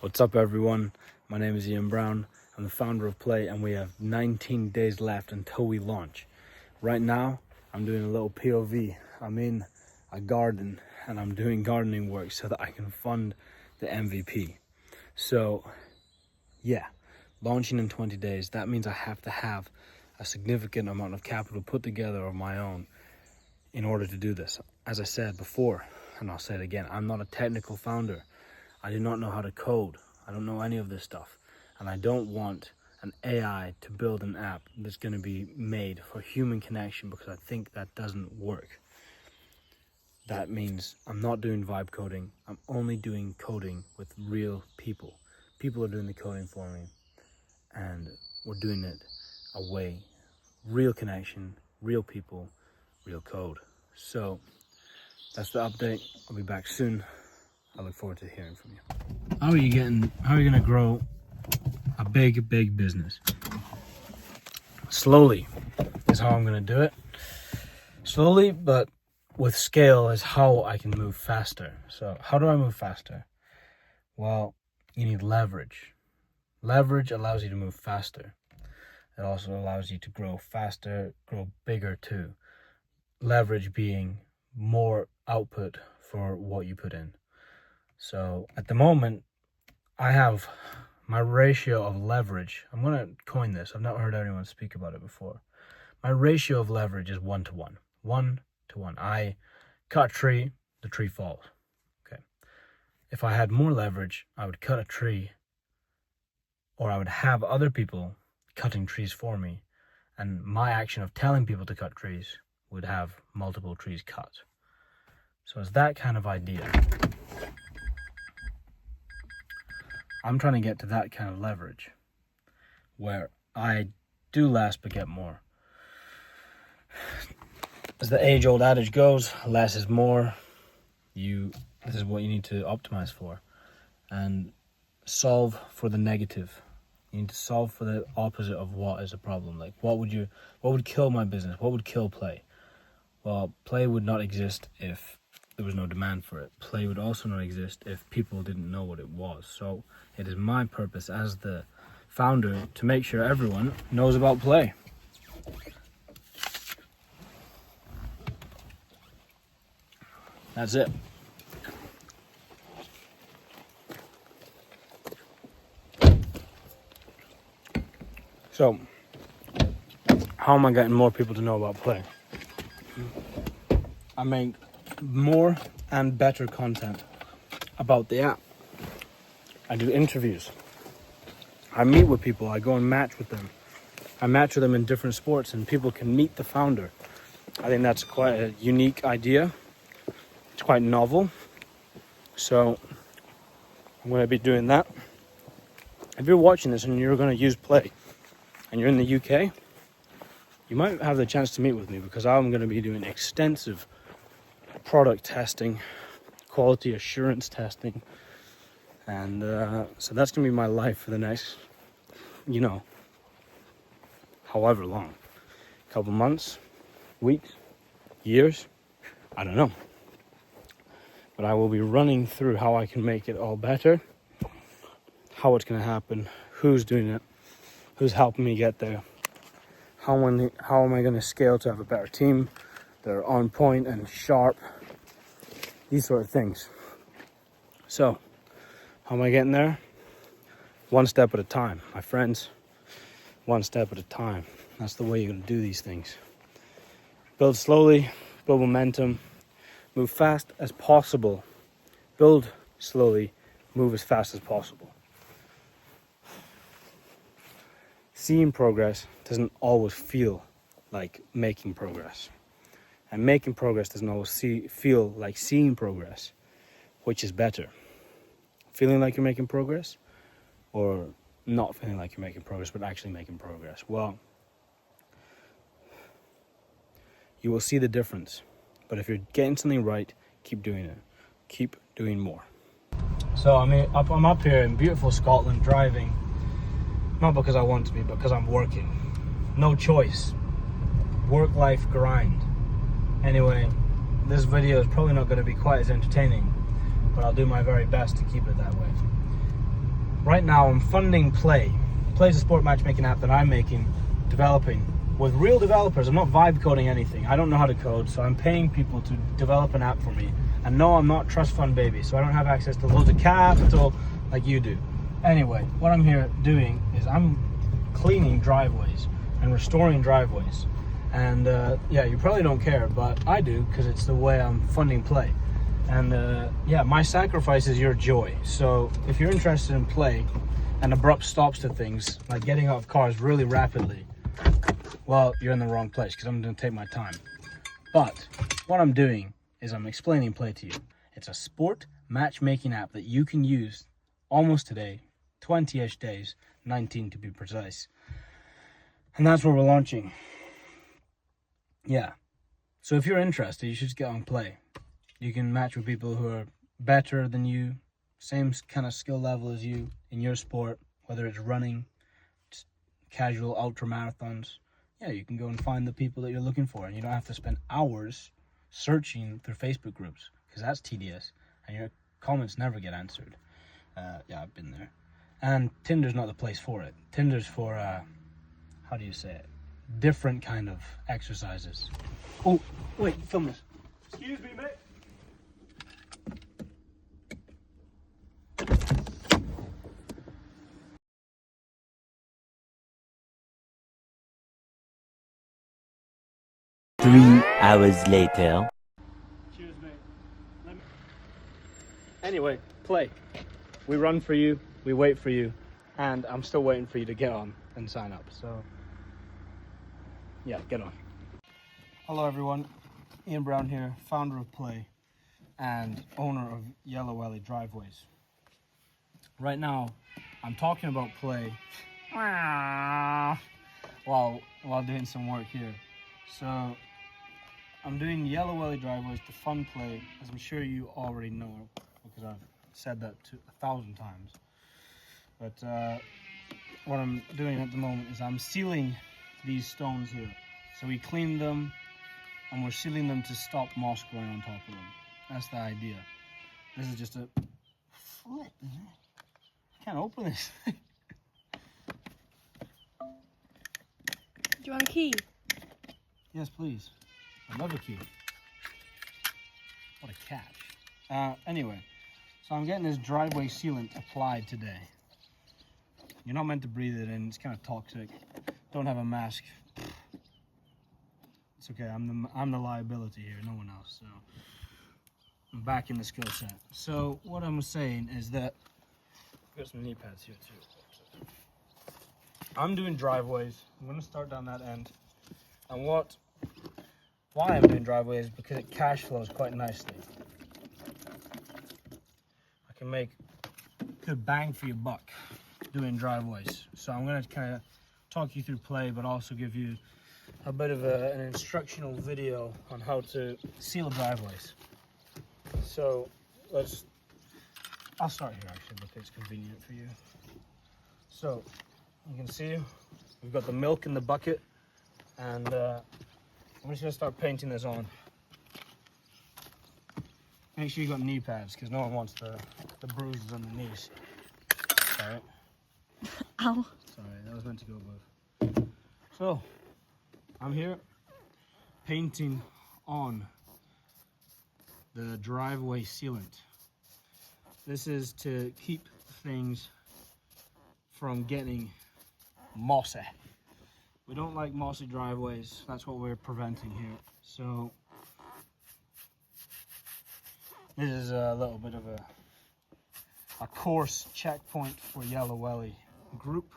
What's up, everyone? My name is Iain Brown. I'm the founder of Play, and we have 19 days left until we launch. Right now, I'm doing a little POV. I'm in a garden and I'm doing gardening work so that I can fund the MVP. So, yeah, launching in 20 days, that means I have to have a significant amount of capital put together of my own in order to do this. As I said before, and I'll say it again, I'm not a technical founder. I do not know how to code. I don't know any of this stuff. And I don't want an AI to build an app that's going to be made for human connection, because I think that doesn't work. That means I'm not doing vibe coding. I'm only doing coding with real people. People are doing the coding for me, and we're doing it away. Real connection, real people, real code. So that's the update. I'll be back soon. I look forward to hearing from you. How are you going to grow a big business? Slowly is how I'm going to do it. Slowly, but with scale is how I can move faster. So how do I move faster? Well, you need leverage. Leverage allows you to move faster. It also allows you to grow faster, grow bigger too. Leverage being more output for what you put in. So at the moment, I have my ratio of leverage. I'm going to coin this. I've not heard anyone speak about it before. My ratio of leverage is 1 to 1. 1 to 1. I cut a tree, the tree falls. Okay. If I had more leverage, I would cut a tree, or I would have other people cutting trees for me. And my action of telling people to cut trees would have multiple trees cut. So it's that kind of idea. I'm trying to get to that kind of leverage where I do less but get more. As the age-old adage goes, less is more. This is what you need to optimize for, and solve for the negative. You need to solve for the opposite of what is a problem. Like, what would kill my business? What would kill Play? Well, Play would not exist if there was no demand for it. Play would also not exist if people didn't know what it was. So it is my purpose as the founder to make sure everyone knows about Play. That's it. So, how am I getting more people to know about Play? I make more and better content about the app. I do interviews. I meet with people. I go and match with them. I match with them in different sports, and people can meet the founder. I think that's quite a unique idea. It's quite novel. So I'm going to be doing that. If you're watching this and you're going to use Play and you're in the UK, you might have the chance to meet with me, because I'm going to be doing extensive product testing, quality assurance testing, and so that's going to be my life for the next, however long. A couple months, weeks, years, I don't know. But I will be running through how I can make it all better, how it's going to happen, who's doing it, who's helping me get there, how am I going to scale to have a better team that are on point and sharp, these sort of things. So, how am I getting there? One step at a time, my friends. One step at a time. That's the way you're going to do these things. Build slowly, build momentum, move fast as possible. Build slowly, move as fast as possible. Seeing progress doesn't always feel like making progress. And making progress doesn't always feel like seeing progress. Which is better? Feeling like you're making progress, or not feeling like you're making progress but actually making progress? Well, you will see the difference. But if you're getting something right, keep doing it. Keep doing more. So I'm up here in beautiful Scotland driving. Not because I want to be, but because I'm working. No choice. Work-life grind. Anyway, this video is probably not going to be quite as entertaining, but I'll do my very best to keep it that way. right now I'm funding Play. Play's a sport matchmaking app that I'm developing with real developers. I'm not vibe coding anything. I don't know how to code, so I'm paying people to develop an app for me. And no, I'm not trust fund baby, so I don't have access to loads of capital like you do. Anyway, what I'm here doing is I'm cleaning driveways and restoring driveways. And yeah, you probably don't care, but I do, because it's the way I'm funding Play. And yeah, my sacrifice is your joy. So if you're interested in Play and abrupt stops to things, like getting out of cars really rapidly, well, you're in the wrong place, because I'm going to take my time. But what I'm doing is I'm explaining Play to you. It's a sport matchmaking app that you can use almost today, 20-ish days, 19 to be precise. And that's what we're launching. Yeah. So if you're interested, you should just get on Play. You can match with people who are better than you, same kind of skill level as you in your sport, whether it's running, casual ultra marathons. Yeah, you can go and find the people that you're looking for, and you don't have to spend hours searching through Facebook groups, because that's tedious and your comments never get answered. Yeah, I've been there. And Tinder's not the place for it. Tinder's for how do you say it, different kind of exercises. Oh wait, film this. Excuse me, mate. Three hours later. Cheers, mate. Anyway, Play. We run for you, we wait for you, and I'm still waiting for you to get on and sign up. So, yeah, get on. Hello, everyone. Ian Brown here, founder of Play and owner of Yellow Valley Driveways. Right now, I'm talking about Play while doing some work here. So, I'm doing Yellow Valley Driveways to fund Play, as I'm sure you already know, because I've said that 1,000 times. But what I'm doing at the moment is I'm sealing these stones here. So we cleaned them, and we're sealing them to stop moss growing on top of them. That's the idea. This is just a flip. I can't open this. Do you want a key? Yes, please. I love a key. What a catch. Anyway, so I'm getting this driveway sealant applied today. You're not meant to breathe it in. It's kind of toxic. Don't have a mask. It's okay. I'm the liability here, no one else. So I'm back in the skill set. So what I'm saying is that I've got some knee pads here too. I'm doing driveways. I'm going to start down that end. And why I'm doing driveways is because it cash flows quite nicely. I can make good bang for your buck doing driveways. So I'm going to kind of talk you through Play, but also give you a bit of an instructional video on how to seal driveways. So I'll start here actually because it's convenient for you. So you can see we've got the milk in the bucket, and I'm just going to start painting this on. Make sure you got knee pads, because no one wants the bruises on the knees. Alright. Ow. Sorry, that was meant to go above. So, I'm here painting on the driveway sealant. This is to keep things from getting mossy. We don't like mossy driveways. That's what we're preventing here. So this is a little bit of a course checkpoint for Yellow Valley group,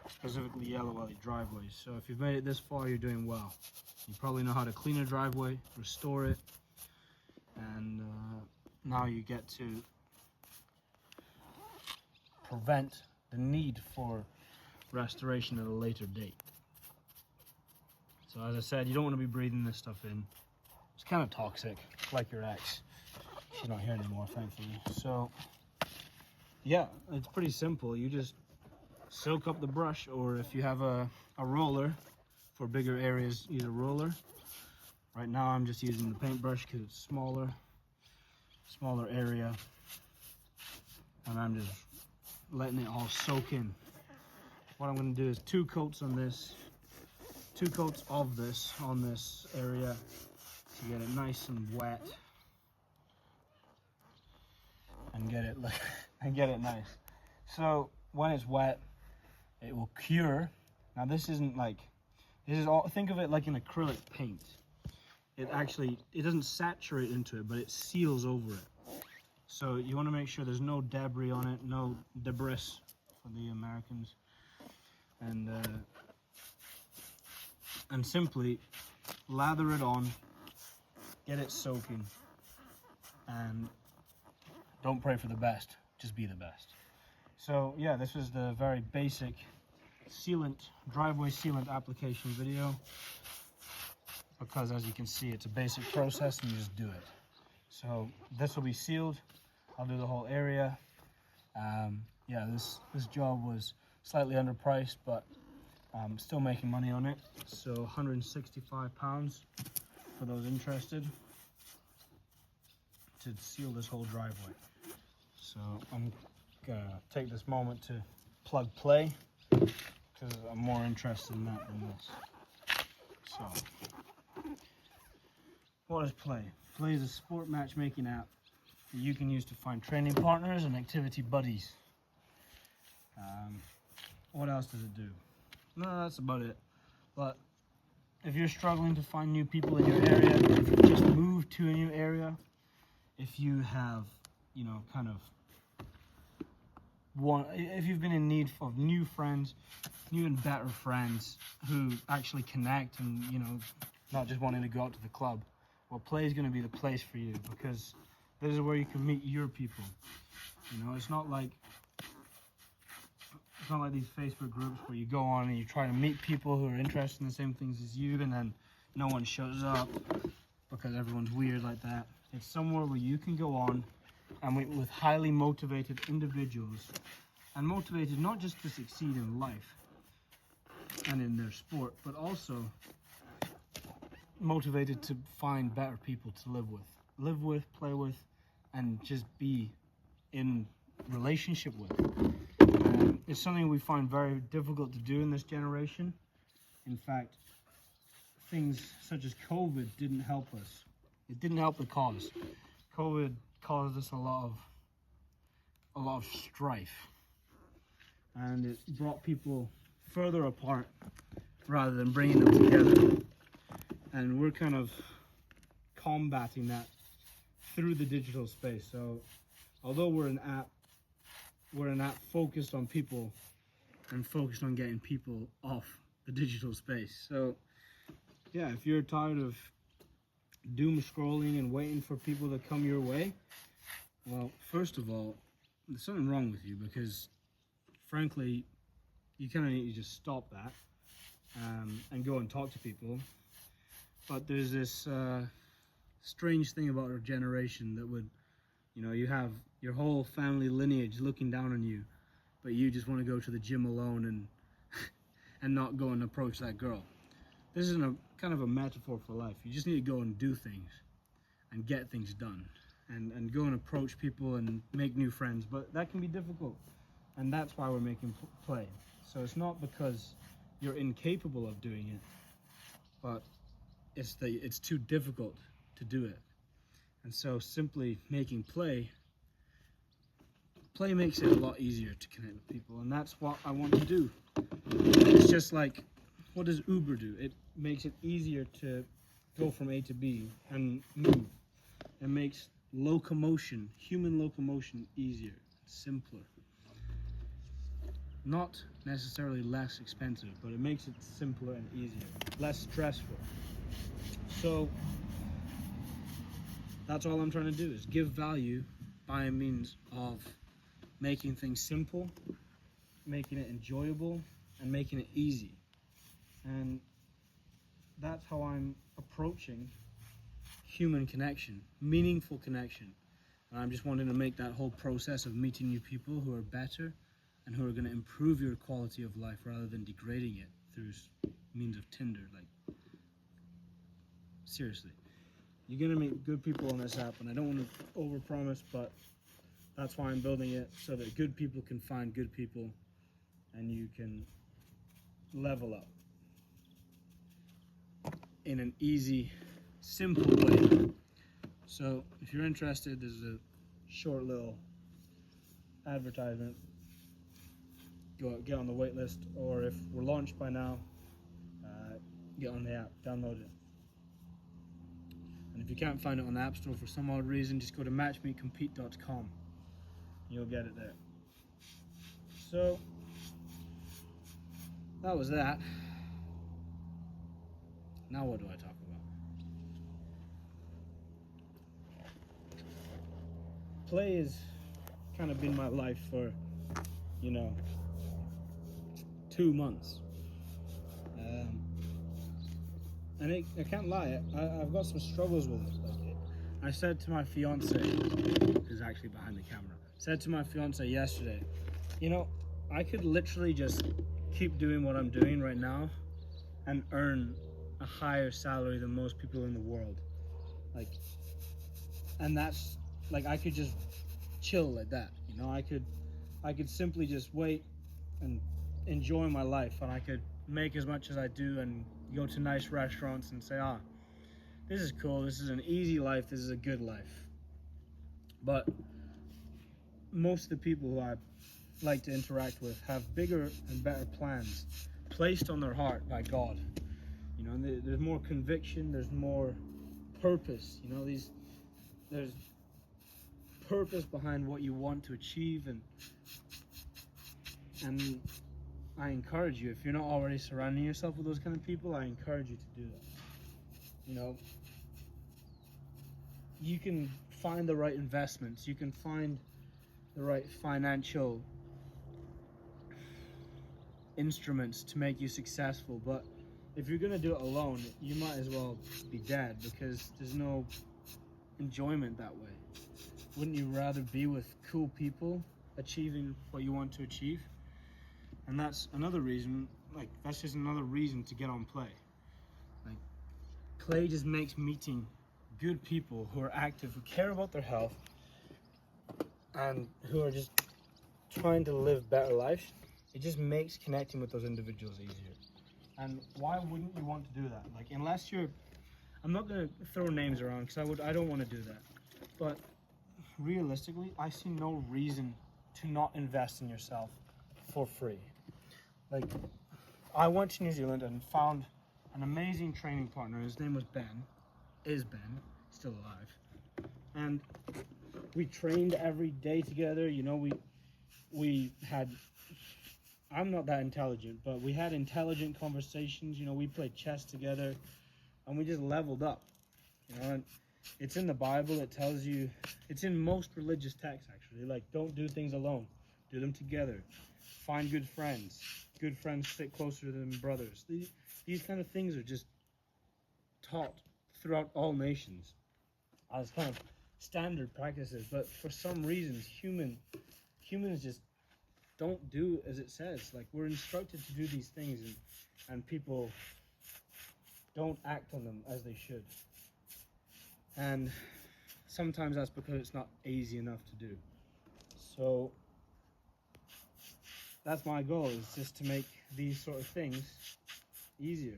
specifically Yellow Valley driveways. So if you've made it this far, you're doing well. You probably know how to clean a driveway, restore it, and now you get to prevent the need for restoration at a later date. So as I said, you don't want to be breathing this stuff in. It's kind of toxic, like your ex. She's not here anymore, thankfully. So yeah, it's pretty simple. You just soak up the brush, or if you have a roller for bigger areas, use a roller. Right now I'm just using the paintbrush because it's smaller area, and I'm just letting it all soak in. What I'm going to do is 2 coats on this, 2 coats of this on this area to get it nice and wet and get it nice. So when it's wet, it will cure. Now this isn't like, this is all, think of it like an acrylic paint. It doesn't saturate into it, but it seals over it. So you want to make sure there's no debris on it, no debris for the Americans. And simply lather it on, get it soaking, and don't pray for the best, just be the best. So yeah, this is the very basic sealant, driveway sealant application video, because as you can see, it's a basic process and you just do it. So this will be sealed. I'll do the whole area. Yeah, this job was slightly underpriced, but I'm still making money on it. So £165 for those interested to seal this whole driveway. So I'm gonna take this moment to plug play, because I'm more interested in that than this. So, what is Play? Play is a sport matchmaking app that you can use to find training partners and activity buddies. What else does it do? No, that's about it. But if you're struggling to find new people in your area, if you just moved to a new area, if you have, you know, kind of if you've been in need of new friends, new and better friends who actually connect and, you know, not just wanting to go out to the club, well, Play is going to be the place for you, because this is where you can meet your people. You know, it's not like these Facebook groups where you go on and you try to meet people who are interested in the same things as you, and then no one shows up because everyone's weird like that. It's somewhere where you can go on and with highly motivated individuals, and motivated not just to succeed in life and in their sport, but also motivated to find better people to live with, play with, and just be in relationship with. It's something we find very difficult to do in this generation. In fact, things such as COVID didn't help us. It didn't help the cause. COVID caused us a lot of strife, and it brought people further apart rather than bringing them together. And we're kind of combating that through the digital space. So although we're an app focused on people and focused on getting people off the digital space. So yeah, if you're tired of doom scrolling and waiting for people to come your way, well, first of all, there's something wrong with you, because frankly, you kind of need to just stop that and go and talk to people. But there's this strange thing about our generation that would, you know, you have your whole family lineage looking down on you, but you just want to go to the gym alone and and not go and approach that girl. This is kind of a metaphor for life. You just need to go and do things and get things done, and go and approach people and make new friends. But that can be difficult, and that's why we're making Play. So it's not because you're incapable of doing it, but it's too difficult to do it. And so simply making Play makes it a lot easier to connect with people, and that's what I want to do. It's just like, what does Uber do? It makes it easier to go from A to B and move. It makes locomotion, human locomotion, easier, simpler. Not necessarily less expensive, but it makes it simpler and easier, less stressful. So that's all I'm trying to do, is give value by means of making things simple, making it enjoyable, and making it easy. And that's how I'm approaching human connection, meaningful connection. And I'm just wanting to make that whole process of meeting new people who are better and who are going to improve your quality of life rather than degrading it through means of Tinder. Like, seriously, you're going to meet good people on this app, and I don't want to overpromise, but That's why I'm building it, so that good people can find good people and you can level up in an easy, simple way. So if you're interested, there's a short little advertisement. Get on the wait list, or if we're launched by now, get on the app, download it. And if you can't find it on the App Store for some odd reason, just go to matchmeetcompete.com. You'll get it there. So that was that. Now what do I talk about? Play has kind of been my life for, 2 months. And I can't lie, I've got some struggles with it. Like, I said to my fiance, who's actually behind the camera, said to my fiance yesterday, I could literally just keep doing what I'm doing right now and earn a higher salary than most people in the world. And that's I could just chill like that. I could simply just wait and enjoy my life, and I could make as much as I do and go to nice restaurants and say, this is cool, this is an easy life, this is a good life. But most of the people who I like to interact with have bigger and better plans placed on their heart by God. There's more conviction, there's more purpose. There's purpose behind what you want to achieve, and I encourage you, if you're not already surrounding yourself with those kind of people, I encourage you to do that. You can find the right investments, you can find the right financial instruments to make you successful, but if you're going to do it alone, you might as well be dead, because there's no enjoyment that way. Wouldn't you rather be with cool people achieving what you want to achieve? And that's another reason, that's just another reason to get on Play. Play just makes meeting good people who are active, who care about their health, and who are just trying to live better lives. It just makes connecting with those individuals easier. And why wouldn't you want to do that? Unless you're, I'm not going to throw names around, because I don't want to do that. But realistically, I see no reason to not invest in yourself for free. I went to New Zealand and found an amazing training partner. His name was Ben, still alive. And we trained every day together. We had, I'm not that intelligent, but we had intelligent conversations. We played chess together, and we just leveled up. And it's in the Bible. It tells you, it's in most religious texts actually, don't do things alone, do them together. Find good friends. Good friends stick closer than brothers. These kind of things are just taught throughout all nations as kind of standard practices, but for some reasons humans just don't do as it says. We're instructed to do these things, and people don't act on them as they should. And sometimes that's because it's not easy enough to do. So that's my goal, is just to make these sort of things easier,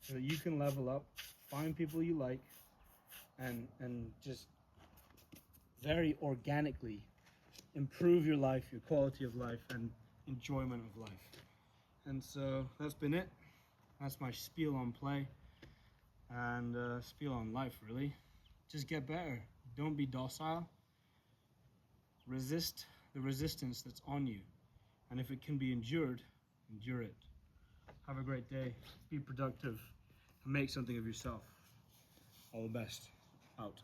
so that you can level up, find people you like, and just very organically improve your life, your quality of life, and enjoyment of life. And so that's been it. That's my spiel on Play, and spiel on life, really. Just get better. Don't be docile. Resist the resistance that's on you. And if it can be endured, endure it. Have a great day. Be productive. And make something of yourself. All the best. Out.